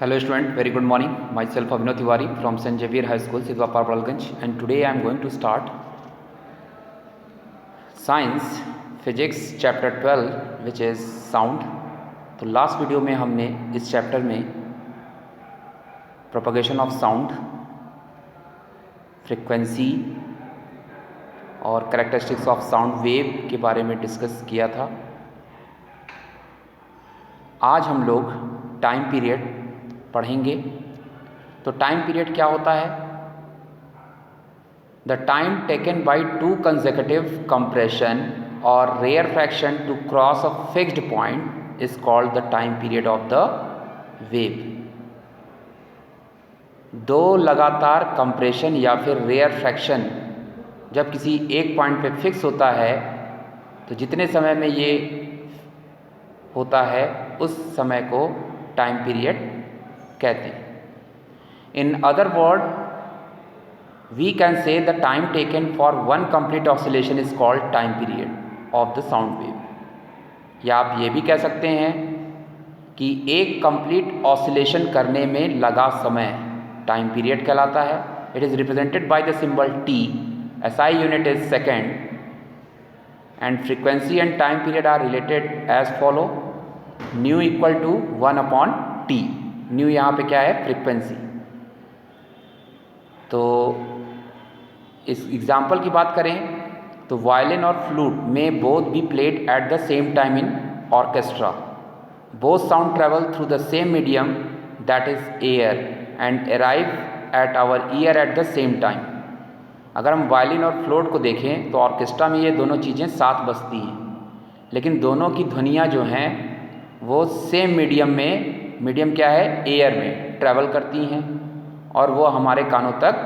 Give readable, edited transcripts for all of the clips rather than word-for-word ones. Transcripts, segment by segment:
Hello student, very good morning. Myself Abhinav Tiwari from St. Xavier High School, Sidwa Parpalganj, and today I am going to start Science Physics Chapter 12 which is Sound. तो last video में हमने इस chapter में propagation of sound, frequency और characteristics of sound wave के बारे में discuss किया था। आज हम लोग टाइम पीरियड पढ़ेंगे। तो टाइम पीरियड क्या होता है? The time taken by two consecutive compression और rarefaction to cross a fixed point is called the time period of the wave. दो लगातार कंप्रेशन या फिर रेयरफैक्शन जब किसी एक पॉइंट पे फिक्स होता है तो जितने समय में ये होता है उस समय को टाइम पीरियड कहते हैं। In other word we can say the time taken for one complete oscillation is called time period of the sound wave. या आप ये भी कह सकते हैं कि एक कंप्लीट ऑसिलेशन करने में लगा समय टाइम पीरियड कहलाता है। It is represented by the symbol T. SI unit is second and frequency and time period are related as follow. Nu equal to 1/T। Nu यहाँ पे क्या है? फ्रीक्वेंसी। तो इस एग्जाम्पल की बात करें तो वायलिन और फ्लूट में both be played at the same time in orchestra. Both sound travel through the same medium that is air and arrive at our ear at the same time. अगर हम violin और flute को देखें तो orchestra में ये दोनों चीज़ें साथ बजती हैं, लेकिन दोनों की ध्वनियाँ जो हैं वो सेम मीडियम में, मीडियम क्या है? एयर में ट्रैवल करती हैं और वो हमारे कानों तक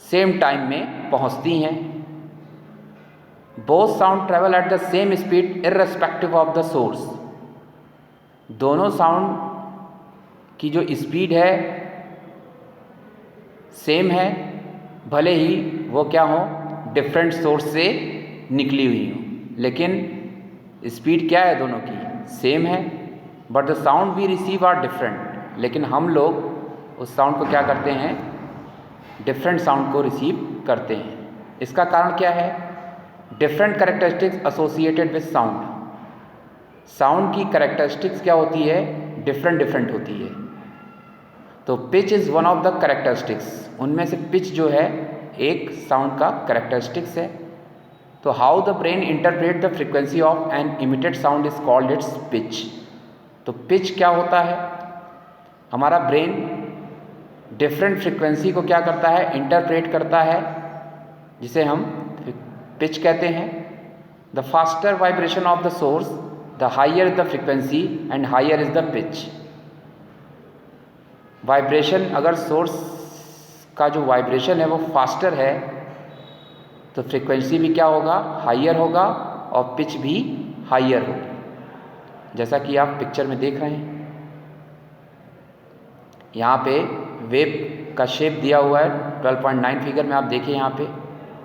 सेम टाइम में पहुंचती हैं। Both sound travel at the same speed irrespective of the source. दोनों साउंड की जो स्पीड है सेम है, भले ही वो क्या हो? डिफरेंट सोर्स से निकली हुई हो, लेकिन स्पीड क्या है? दोनों की सेम है। But the sound we receive are different. लेकिन हम लोग उस साउंड को क्या करते हैं? डिफरेंट साउंड को रिसीव करते हैं। इसका कारण क्या है? Different characteristics associated with sound. Sound की कैरेक्टरिस्टिक्स क्या होती है? डिफरेंट होती है। तो pitch is one of the characteristics. उनमें से पिच जो है एक साउंड का कैरेक्टरिस्टिक्स है। तो how the brain interpret the frequency of an emitted sound is called its pitch. तो पिच क्या होता है? हमारा ब्रेन डिफरेंट फ्रीक्वेंसी को क्या करता है? इंटरप्रेट करता है, जिसे हम पिच कहते हैं। The faster vibration of the source the higher the frequency and higher is the pitch. Vibration, अगर सोर्स का जो वाइब्रेशन है वो फास्टर है तो फ्रीक्वेंसी भी क्या होगा? हाइयर होगा और पिच भी हाइयर होगी, जैसा कि आप पिक्चर में देख रहे हैं। यहाँ पे वेव का शेप दिया हुआ है 12.9 फिगर में। आप देखिए यहाँ पे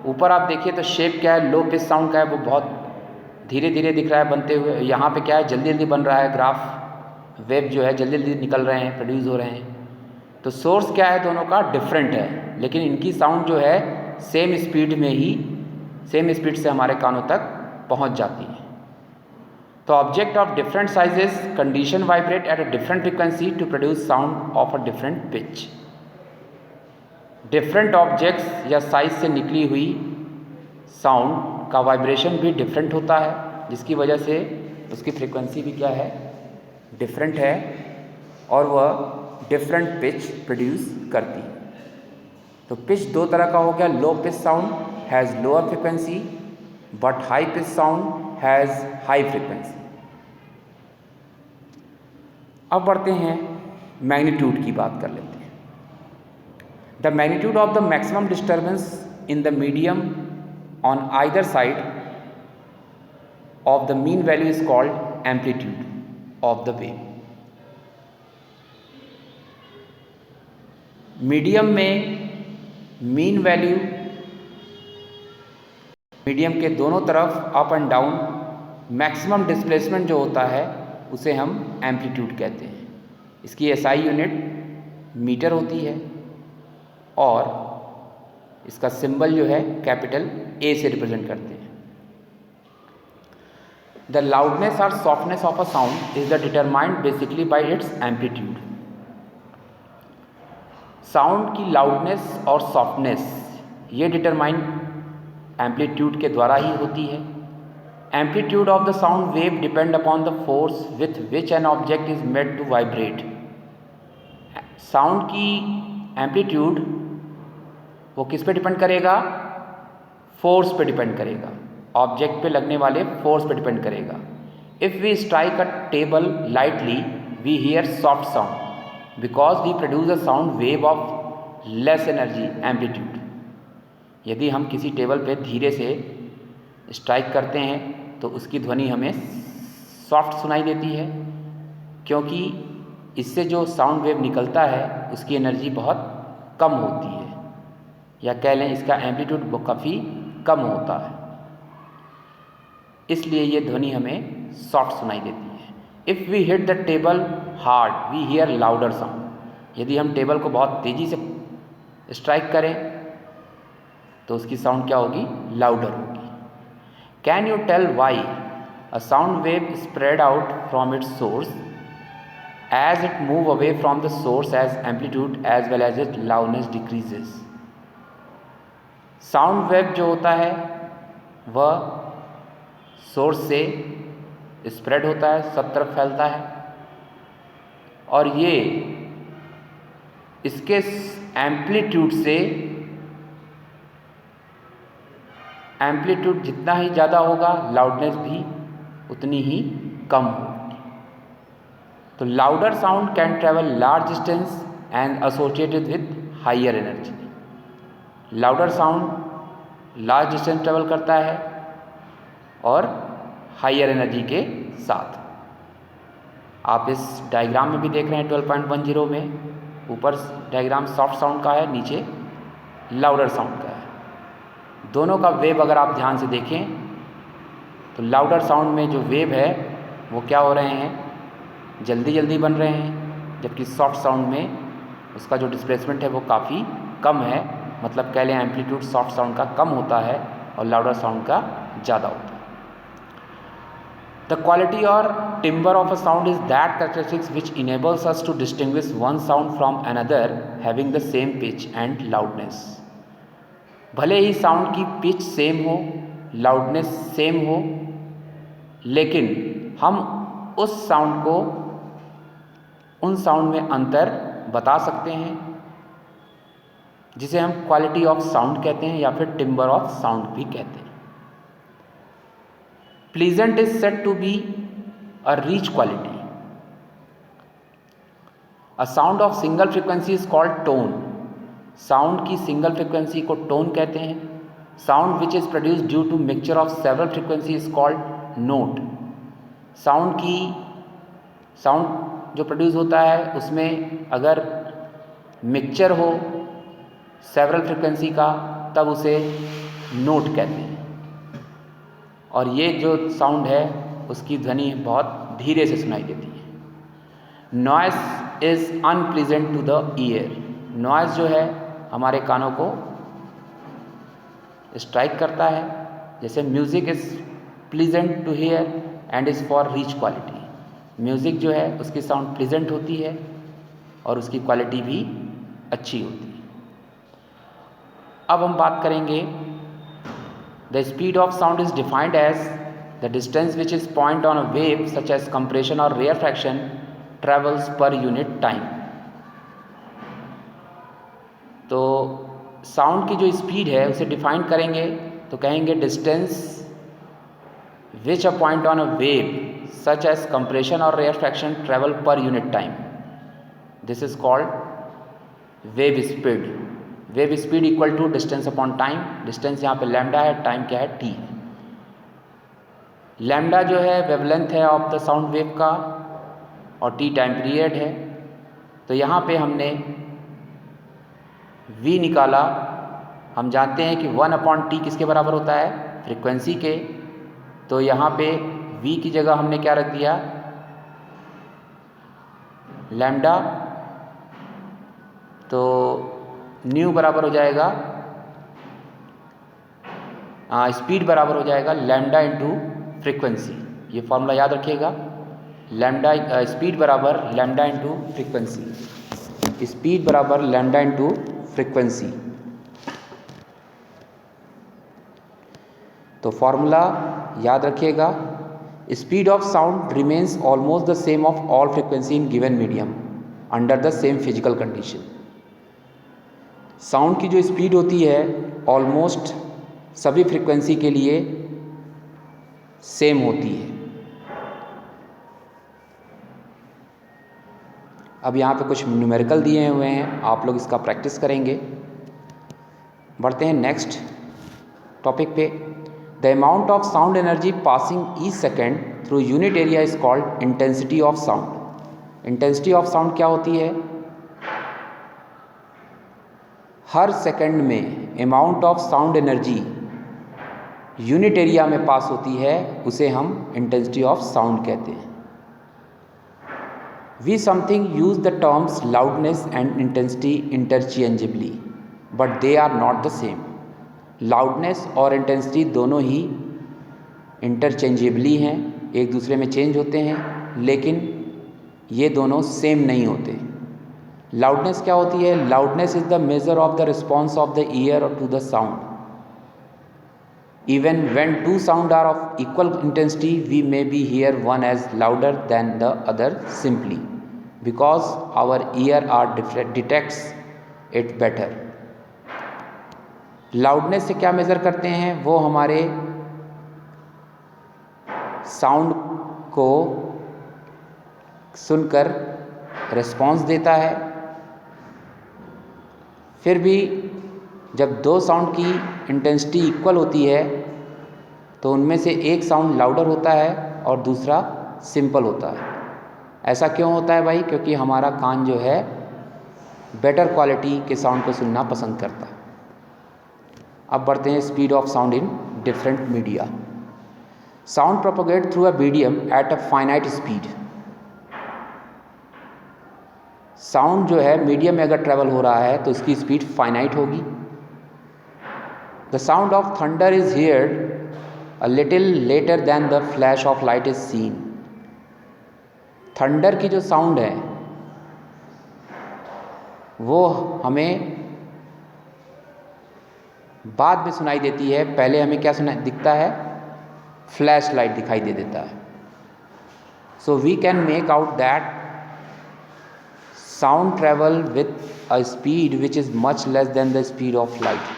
ऊपर आप देखिए तो शेप क्या है? लो पिच साउंड का है, वो बहुत धीरे धीरे दिख रहा है बनते हुए। यहाँ पे क्या है? जल्दी जल्दी बन रहा है ग्राफ। वेव जो है जल्दी जल्दी निकल रहे हैं, प्रोड्यूस हो रहे हैं। तो सोर्स क्या है? दोनों का डिफरेंट है, लेकिन इनकी साउंड जो है सेम स्पीड में ही, सेम स्पीड से हमारे कानों तक पहुँच जाती है। तो object of different sizes condition vibrate at a different frequency to produce sound of a different pitch. Different objects या साइज से निकली हुई साउंड का वाइब्रेशन भी डिफरेंट होता है, जिसकी वजह से उसकी फ्रीक्वेंसी भी क्या है? डिफरेंट है और वह डिफरेंट पिच प्रोड्यूस करती है। तो पिच दो तरह का हो गया। Low pitch sound has lower frequency but high pitch sound has high frequency. अब बढ़ते हैं मैग्नीट्यूड की बात कर लेते हैं। The magnitude of the maximum disturbance in the medium on either side of the mean value is called amplitude of the wave. Medium में mean value, medium के दोनों तरफ up and down maximum displacement जो होता है उसे हम amplitude कहते हैं। इसकी SI यूनिट मीटर होती है और इसका सिंबल जो है कैपिटल A से रिप्रेजेंट करते हैं। द लाउडनेस और softness of a sound is the determined basically by its amplitude. Sound की लाउडनेस और सॉफ्टनेस ये डिटरमाइन एम्पलीट्यूड के द्वारा ही होती है। Amplitude of the sound wave depend upon the force with which an object is made to vibrate. Sound की amplitude वो किस पे डिपेंड करेगा? फोर्स पे डिपेंड करेगा, ऑब्जेक्ट पे लगने वाले फोर्स पे डिपेंड करेगा। If we strike a table lightly we hear soft sound because we produce a sound wave of less energy amplitude. यदि हम किसी टेबल पे धीरे से स्ट्राइक करते हैं तो उसकी ध्वनि हमें सॉफ्ट सुनाई देती है, क्योंकि इससे जो साउंड वेव निकलता है उसकी एनर्जी बहुत कम होती है, या कह लें इसका एम्पलीट्यूड काफ़ी कम होता है, इसलिए ये ध्वनि हमें सॉफ्ट सुनाई देती है। If we hit the table hard we hear louder sound. यदि हम टेबल को बहुत तेज़ी से स्ट्राइक करें तो उसकी साउंड क्या होगी? लाउडर होगी। Can you tell why a sound wave spread out from its source as it move away from the source as amplitude as well as it loudness decreases. Sound wave जो होता है वह source से spread होता है, सब तरफ फैलता है, और ये इसके एम्पलीट्यूड से एम्पलीट्यूड जितना ही ज़्यादा होगा लाउडनेस भी उतनी ही कम होगी। तो louder sound can travel large distance and associated with higher energy. Louder sound large distance travel करता है और हायर एनर्जी के साथ। आप इस डायग्राम में भी देख रहे हैं 12.10 में ऊपर डायग्राम सॉफ्ट साउंड का है, नीचे लाउडर साउंड का है। दोनों का वेव अगर आप ध्यान से देखें तो लाउडर साउंड में जो वेव है वो क्या हो रहे हैं? जल्दी जल्दी बन रहे हैं, जबकि सॉफ्ट साउंड में उसका जो डिस्प्लेसमेंट है वो काफ़ी कम है। मतलब कह लें एम्पलीट्यूड सॉफ्ट साउंड का कम होता है और लाउडर साउंड का ज़्यादा होता है। The quality or timbre of a sound is that characteristics which enables us to distinguish one sound from another having the same pitch and loudness. भले ही साउंड की पिच सेम हो, लाउडनेस सेम हो, लेकिन हम उस साउंड को उन sound में अंतर बता सकते हैं, जिसे हम क्वालिटी ऑफ साउंड कहते हैं या फिर टिम्बर ऑफ साउंड भी कहते हैं। Pleasant is said to be a rich quality. A sound of single frequency is called tone. Sound की सिंगल फ्रीक्वेंसी को टोन कहते हैं। Sound which is produce due to mixture of several frequency is called note. Sound जो produce होता है उसमें अगर mixture हो सेवरल फ्रीक्वेंसी का तब उसे नोट कहते हैं। और ये जो साउंड है उसकी ध्वनि बहुत धीरे से सुनाई देती है। Noise is unpleasant to the ear. Noise जो है हमारे कानों को स्ट्राइक करता है, जैसे music is pleasant to hear and is for rich quality. Music जो है उसकी साउंड प्लीजेंट होती है और उसकी क्वालिटी भी अच्छी होती है। अब हम बात करेंगे The speed of sound is defined as the distance which is point on a wave such as compression or rarefaction travels per unit time. तो साउंड की जो स्पीड है उसे डिफाइन करेंगे तो कहेंगे distance which a point on a wave such as compression और rarefaction travel per unit time. This is called wave speed. Wave speed equal to distance upon time. Distance यहाँ पे लैम्डा है, time क्या है? T. Lambda जो है wavelength है of the sound wave का और टी टाइम पीरियड है। तो यहाँ पे हमने v निकाला। हम जानते हैं कि 1/t किसके बराबर होता है? फ्रीक्वेंसी के। तो यहाँ पे v की जगह हमने क्या रख दिया? लैम्डा, तो न्यू बराबर हो जाएगा, स्पीड बराबर हो जाएगा लैम्डा इंटू फ्रीक्वेंसी। ये फॉर्मूला याद रखिएगा, लैम्डा स्पीड बराबर लैम्डा इंटू फ्रीक्वेंसी, स्पीड बराबर लैम्डा इंटू फ्रीक्वेंसी। तो फॉर्मूला याद रखिएगा, speed of sound remains almost the same of all frequency in given medium under the same physical condition. Sound की जो स्पीड होती है ऑलमोस्ट सभी फ्रीक्वेंसी के लिए सेम होती है। अब यहाँ पे कुछ न्यूमेरिकल दिए हुए हैं, आप लोग इसका प्रैक्टिस करेंगे। बढ़ते हैं नेक्स्ट टॉपिक पे। The amount of sound energy passing each second through unit area is called intensity of sound. Intensity of sound क्या होती है? हर सेकंड में amount of sound energy unit area में पास होती है, उसे हम इंटेंसिटी ऑफ साउंड कहते हैं। We something use the terms loudness and intensity interchangeably, but they are not the same. Loudness और intensity दोनों ही interchangeably हैं, एक दूसरे में चेंज होते हैं, लेकिन ये दोनों सेम नहीं होते। Loudness क्या होती है? Loudness is the measure of the response of the ear to the sound. Even when two sounds are of equal intensity, we may be hear one as louder than the other simply because our ear detects it better. Loudness से क्या measure करते हैं? वो हमारे sound को सुनकर response देता है। फिर भी जब दो साउंड की इंटेंसिटी इक्वल होती है तो उनमें से एक साउंड लाउडर होता है और दूसरा सिंपल होता है। ऐसा क्यों होता है भाई? क्योंकि हमारा कान जो है बेटर क्वालिटी के साउंड को सुनना पसंद करता है। अब बढ़ते हैं speed of sound in different media. Sound propagate through a medium at a finite speed. Sound जो है मीडियम में अगर ट्रेवल हो रहा है तो उसकी स्पीड फाइनाइट होगी। The sound of thunder is heard a little later than the flash of light is seen. Thunder की जो साउंड है वो हमें बाद में सुनाई देती है, पहले हमें क्या सुनाई दिखता है? फ्लैश लाइट दिखाई दे देता है। So we can make out that sound travel with a speed which is much less than the speed of light.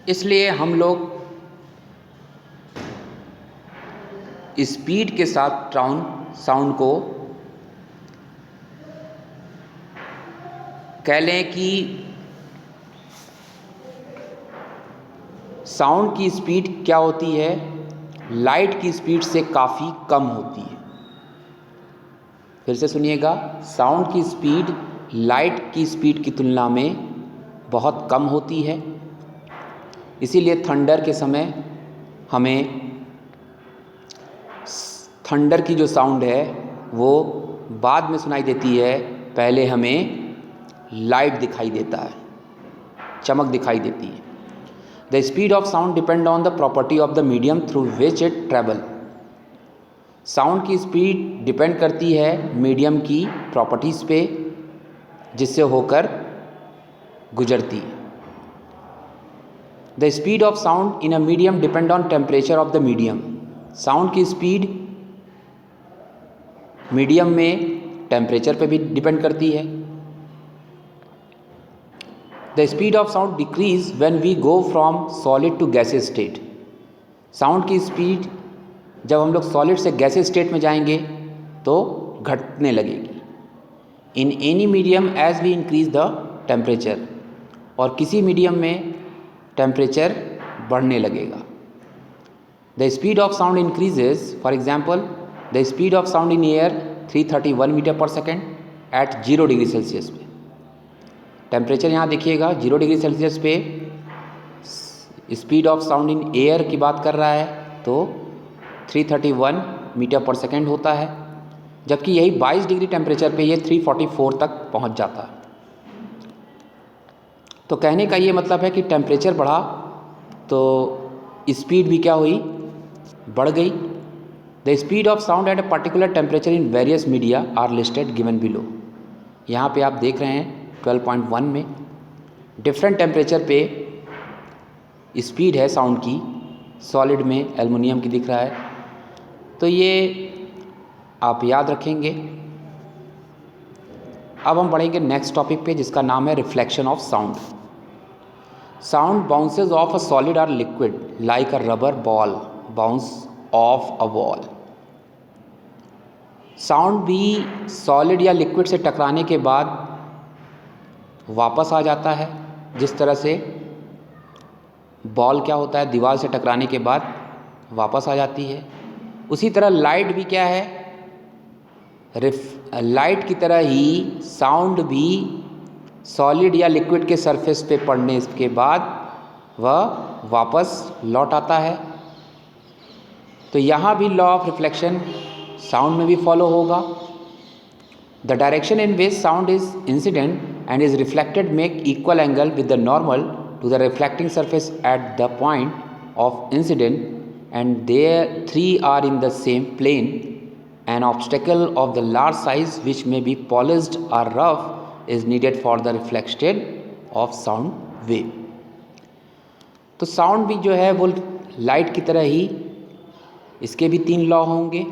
इसलिए हम लोग स्पीड के साथ साउंड को कह लें कि साउंड की स्पीड क्या होती है? लाइट की स्पीड से काफ़ी कम होती है। फिर से सुनिएगा, साउंड की स्पीड लाइट की स्पीड की तुलना में बहुत कम होती है। इसीलिए थंडर के समय हमें थंडर की जो साउंड है वो बाद में सुनाई देती है, पहले हमें लाइट दिखाई देता है, चमक दिखाई देती है। The speed of sound depend on the property of the medium through which it travel. Sound की स्पीड डिपेंड करती है मीडियम की प्रॉपर्टीज़ पे जिससे होकर गुजरती है। The speed of sound in a medium depend on temperature of the medium. Sound की स्पीड मीडियम में टेम्परेचर पे भी डिपेंड करती है। The speed of sound decrease when we go from solid to gases state. Sound की speed जब हम लोग सॉलिड से गैसेज स्टेट में जाएंगे तो घटने लगेगी। In any medium as we increase the temperature, और किसी मीडियम में टेम्परेचर बढ़ने लगेगा। The speed of sound increases, for example the speed of sound in air 331 metre per second at 0 degree Celsius पे। टेम्परेचर यहाँ देखिएगा 0 डिग्री सेल्सियस पे speed of sound in air की बात कर रहा है तो 331 मीटर पर सेकेंड होता है, जबकि यही 22 डिग्री टेम्परेचर पे ये 344 तक पहुंच जाता है। तो कहने का ये मतलब है कि टेम्परेचर बढ़ा तो स्पीड भी क्या हुई, बढ़ गई। The speed of sound at a particular temperature in various media are listed given below. यहाँ पे आप देख रहे हैं 12.1 में डिफरेंट टेम्परेचर पे स्पीड है साउंड की, सॉलिड में एल्युमिनियम की दिख रहा है, तो ये आप याद रखेंगे। अब हम बढ़ेंगे नेक्स्ट टॉपिक पे जिसका नाम है reflection of sound. Sound bounces off a solid or liquid like a rubber ball bounce off a wall. Sound भी सॉलिड या लिक्विड से टकराने के बाद वापस आ जाता है, जिस तरह से बॉल क्या होता है, दीवार से टकराने के बाद वापस आ जाती है। उसी तरह लाइट भी क्या है, लाइट की तरह ही साउंड भी सॉलिड या लिक्विड के सरफेस पे पड़ने के बाद वह वापस लौट आता है। तो यहाँ भी लॉ ऑफ रिफ्लेक्शन साउंड में भी फॉलो होगा। The direction in which sound is incident and is reflected make equal angle with the normal to the reflecting surface at the point of incidence and there three are in the same plane. An obstacle of the large size which may be polished or rough is needed for the reflection of sound wave। तो sound भी जो है वो light की तरह ही, इसके भी 3 law होंगे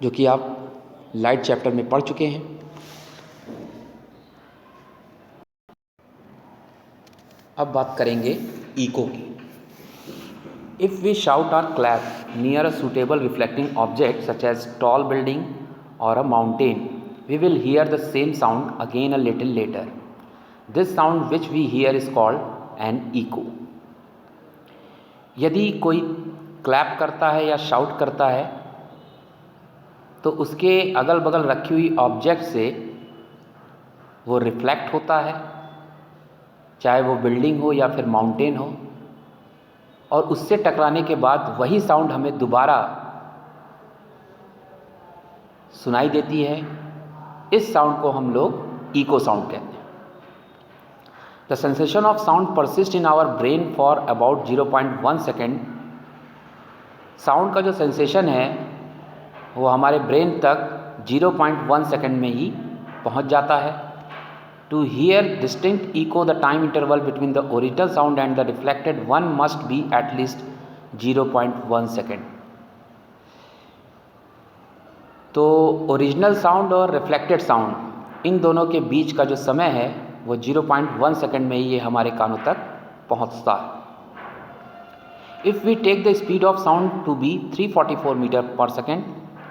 जो कि आप लाइट चैप्टर में पढ़ चुके हैं। अब बात करेंगे इको की। If we shout or clap near a suitable reflecting object such as tall building or a mountain, we will hear the same sound again a little later. This sound which we hear is called an echo. यदि कोई clap करता है या shout करता है तो उसके अगल बगल रखी हुई ऑब्जेक्ट से वो रिफ्लेक्ट होता है, चाहे वो बिल्डिंग हो या फिर माउंटेन हो, और उससे टकराने के बाद वही साउंड हमें दोबारा सुनाई देती है। इस साउंड को हम लोग इको साउंड कहते हैं। The sensation of sound persist in our brain for about 0.1 second. Sound का जो सेंसेशन है वो हमारे ब्रेन तक 0.1 सेकेंड में ही पहुंच जाता है। To hear distinct echo, the time interval between the original sound and the reflected one must be at least 0.1 second। तो ओरिजिनल साउंड और रिफ्लेक्टेड साउंड इन दोनों के बीच का जो समय है वो 0.1 सेकेंड में ही ये हमारे कानों तक पहुंचता है। If we take the speed of sound to be 344 meter per second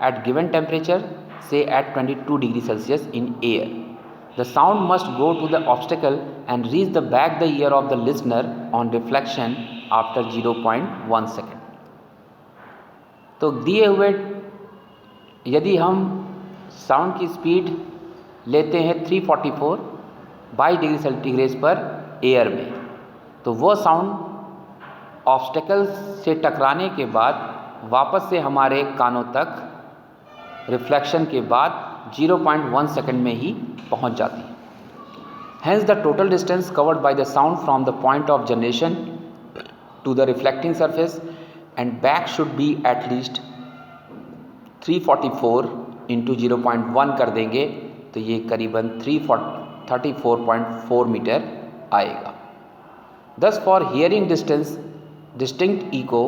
at given temperature, say at 22 degree Celsius in air, the sound must go to the obstacle and reach the back the ear of the listener on reflection after 0.1 second। तो दिए हुए यदि हम sound की speed लेते हैं 344 22 degree centigrade पर air में, तो वो साउंड ऑब्स्टेकल से टकराने के बाद वापस से हमारे कानों तक रिफ्लेक्शन के बाद 0.1 सेकेंड में ही पहुंच जाती है। Hence the total distance covered by the sound from the point of generation to the reflecting surface and back should be at least 344 into 0.1 कर देंगे तो ये करीबन 34.4 मीटर आएगा। Thus for hearing distance distinct echo,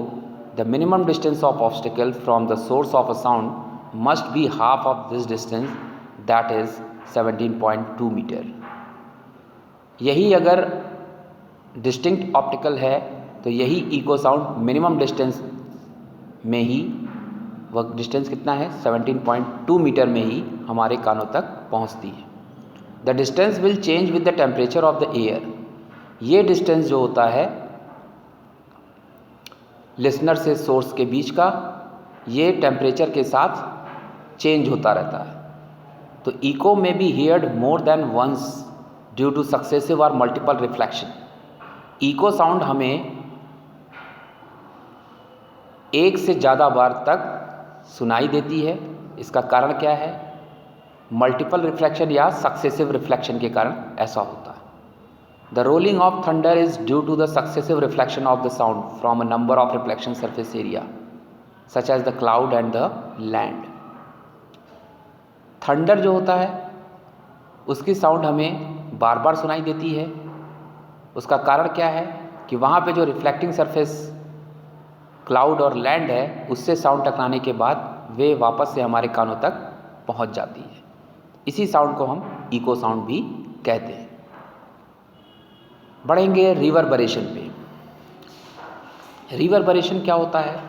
the minimum distance of obstacle from the source of a sound must be half of this distance, that is 17.2 metre. यही अगर distinct optical है तो यही इको साउंड मिनिमम डिस्टेंस में ही, वह distance कितना है 17.2 metre में ही हमारे कानों तक पहुंचती है। The distance will change with the temperature of the air. ये डिस्टेंस जो होता है लिसनर से सोर्स के बीच का, ये टेम्परेचर के साथ चेंज होता रहता है। तो echo may be heard more than once due to successive or multiple reflection. Echo sound हमें एक से ज़्यादा बार तक सुनाई देती है। इसका कारण क्या है? मल्टीपल रिफ्लेक्शन या सक्सेसिव रिफ्लेक्शन के कारण ऐसा होता है। The rolling of thunder is due to the successive reflection of the sound from a number of reflection surface area such as the cloud and the land. Thunder जो होता है उसकी साउंड हमें बार बार सुनाई देती है। उसका कारण क्या है कि वहाँ पे जो रिफ्लेक्टिंग सरफेस क्लाउड और लैंड है उससे साउंड टकराने के बाद वे वापस से हमारे कानों तक पहुँच जाती है। इसी साउंड को हम इको साउंड भी कहते हैं। बढ़ेंगे रिवर्बरेशन पे। रिवर्बरेशन क्या होता है?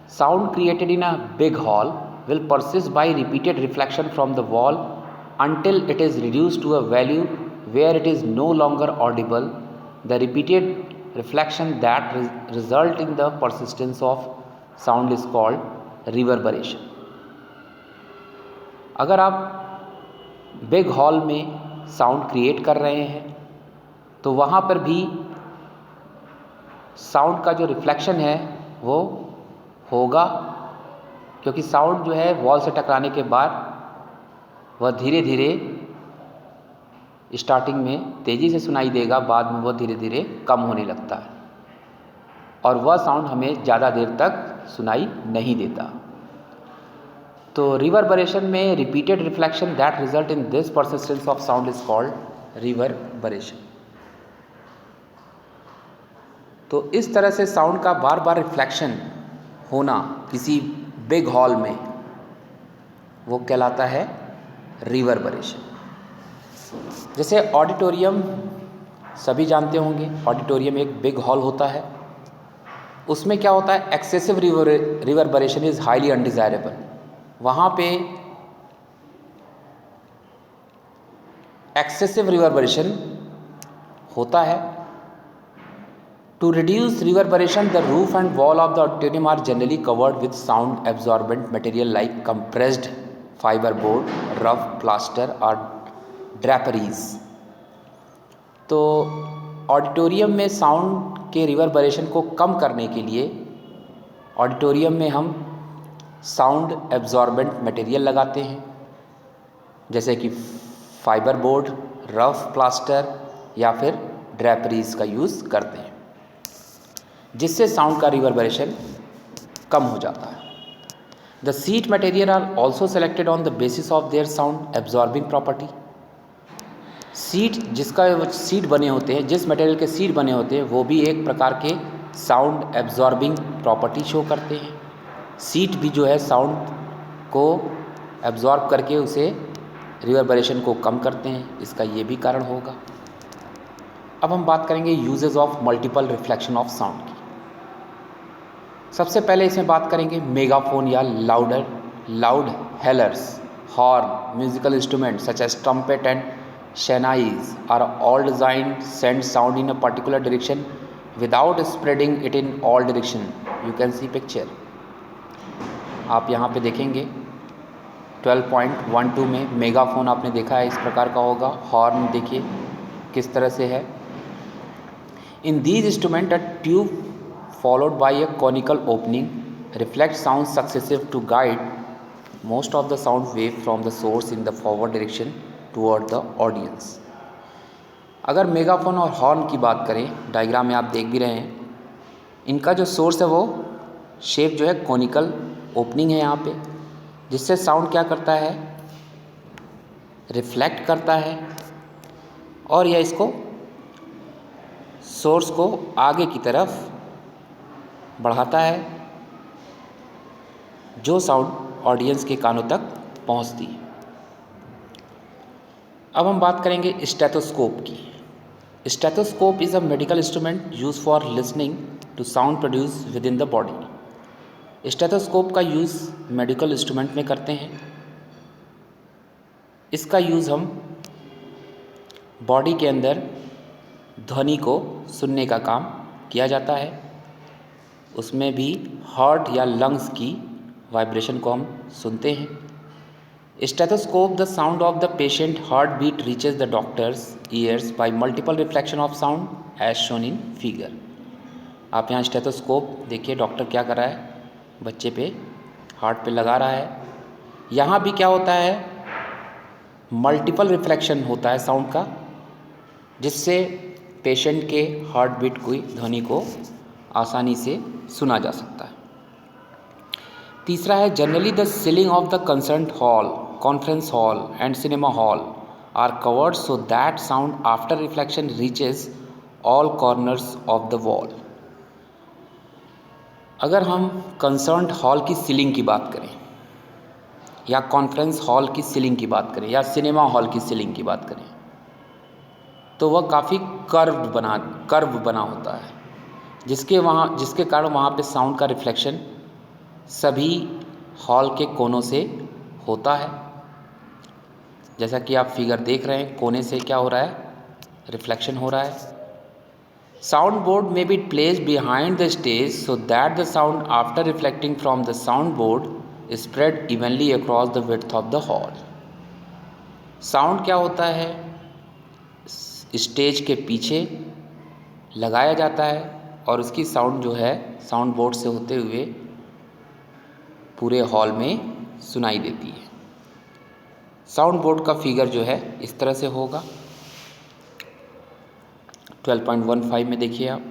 Sound created in a big hall will persist by repeated reflection from the wall until it is reduced to a value where it is no longer audible. The repeated reflection that result in the persistence of sound is called reverberation. अगर आप big hall में sound create कर रहे हैं तो वहाँ पर भी साउंड का जो रिफ्लेक्शन है वो होगा, क्योंकि साउंड जो है वॉल से टकराने के बाद वह धीरे धीरे स्टार्टिंग में तेज़ी से सुनाई देगा, बाद में वह धीरे धीरे कम होने लगता है और वह साउंड हमें ज़्यादा देर तक सुनाई नहीं देता। तो रिवर्बरेशन में repeated reflection that result in this persistence of sound is called reverberation. तो इस तरह से साउंड का बार बार रिफ्लेक्शन होना किसी बिग हॉल में वो कहलाता है रिवर्बरेशन। जैसे ऑडिटोरियम सभी जानते होंगे, ऑडिटोरियम एक बिग हॉल होता है। उसमें क्या होता है? Excessive reverberation is highly undesirable. वहाँ पे एक्सेसिव रिवर्बरेशन होता है। To reduce reverberation, the roof and wall of the auditorium are generally covered with sound absorbent material like compressed fiber board, rough plaster or draperies. तो auditorium में sound के reverberation को कम करने के लिए ऑडिटोरियम में हम साउंड एब्जॉर्बेंट मटेरियल लगाते हैं, जैसे कि फाइबर बोर्ड, रफ प्लास्टर या फिर ड्रैपरीज का यूज़ करते हैं, जिससे साउंड का रिवर्बरेशन कम हो जाता है। The seat material are also selected on the basis of their sound absorbing property. Seat जिसका सीट बने होते हैं, जिस मटेरियल के सीट बने होते हैं, वो भी एक प्रकार के साउंड एब्जॉर्बिंग प्रॉपर्टी शो करते हैं। सीट भी जो है साउंड को एब्जॉर्ब करके उसे रिवर्बरेशन को कम करते हैं, इसका ये भी कारण होगा। अब हम बात करेंगे uses of multiple reflection of sound की। सबसे पहले इसमें बात करेंगे मेगाफोन या loud hailers, horn, musical instrument such as trumpet and shehnais are all designed send sound in a particular direction without spreading it in all direction. You can see picture. आप यहाँ पे देखेंगे 12.12 में मेगाफोन आपने देखा है, इस प्रकार का होगा। हॉर्न देखिए किस तरह से है। In these instruments, a tube followed by a conical opening reflects sound successive to guide most of the sound wave from the source in the forward direction toward the audience. अगर megaphone और horn की बात करें, diagram में आप देख भी रहे हैं, इनका जो सोर्स है वो शेप जो है कॉनिकल ओपनिंग है यहाँ पे, जिससे साउंड क्या करता है? रिफ्लेक्ट करता है और यह इसको सोर्स को आगे की तरफ बढ़ाता है, जो साउंड ऑडियंस के कानों तक पहुंचती है। अब हम बात करेंगे स्टेथोस्कोप की। Stethoscope is a medical instrument use for listening to sound produce within the body. Stethoscope का यूज़ मेडिकल इंस्ट्रूमेंट में करते हैं। इसका यूज़ हम बॉडी के अंदर ध्वनि को सुनने का काम किया जाता है। उसमें भी हार्ट या लंग्स की वाइब्रेशन को हम सुनते हैं। Stethoscope the sound of the patient heart beat reaches the doctor's ears by multiple reflection of sound as shown in figure. आप यहाँ स्टेथोस्कोप देखिए, डॉक्टर क्या कर रहा है, बच्चे पे हार्ट पे लगा रहा है। यहाँ भी क्या होता है, मल्टीपल रिफ्लेक्शन होता है साउंड का, जिससे पेशेंट के हार्ट बीट की ध्वनि को आसानी से सुना जा सकता है। तीसरा है, generally the ceiling of the concern hall, conference hall and cinema hall are covered so that sound after reflection reaches all corners of the wall. अगर हम कंसर्न हॉल की सीलिंग की बात करें, या कॉन्फ्रेंस हॉल की सीलिंग की बात करें, या सिनेमा हॉल की सीलिंग की बात करें, तो वह काफ़ी कर्व बना होता है, जिसके कारण वहाँ पे साउंड का रिफ्लेक्शन सभी हॉल के कोनों से होता है। जैसा कि आप फिगर देख रहे हैं, कोने से क्या हो रहा है, रिफ्लेक्शन हो रहा है। साउंड बोर्ड में be placed behind the stage so that the sound after reflecting from the sound board spread evenly across the width of the hall. Sound क्या होता है, स्टेज के पीछे लगाया जाता है और उसकी साउंड जो है साउंड बोर्ड से होते हुए पूरे हॉल में सुनाई देती है। साउंड बोर्ड का फिगर जो है इस तरह से होगा। 12.15 में देखिए आप,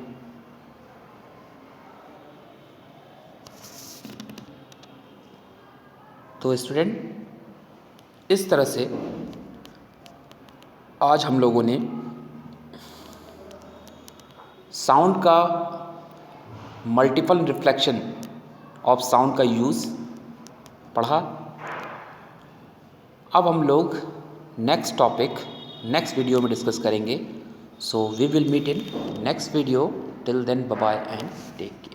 तो स्टूडेंट, इस तरह से आज हम लोगों ने साउंड का मल्टीपल रिफ्लेक्शन ऑफ साउंड का यूज़ पढ़ा। अब हम लोग नेक्स्ट टॉपिक नेक्स्ट वीडियो में डिस्कस करेंगे। So we will meet in next video. Till then, bye bye and take care.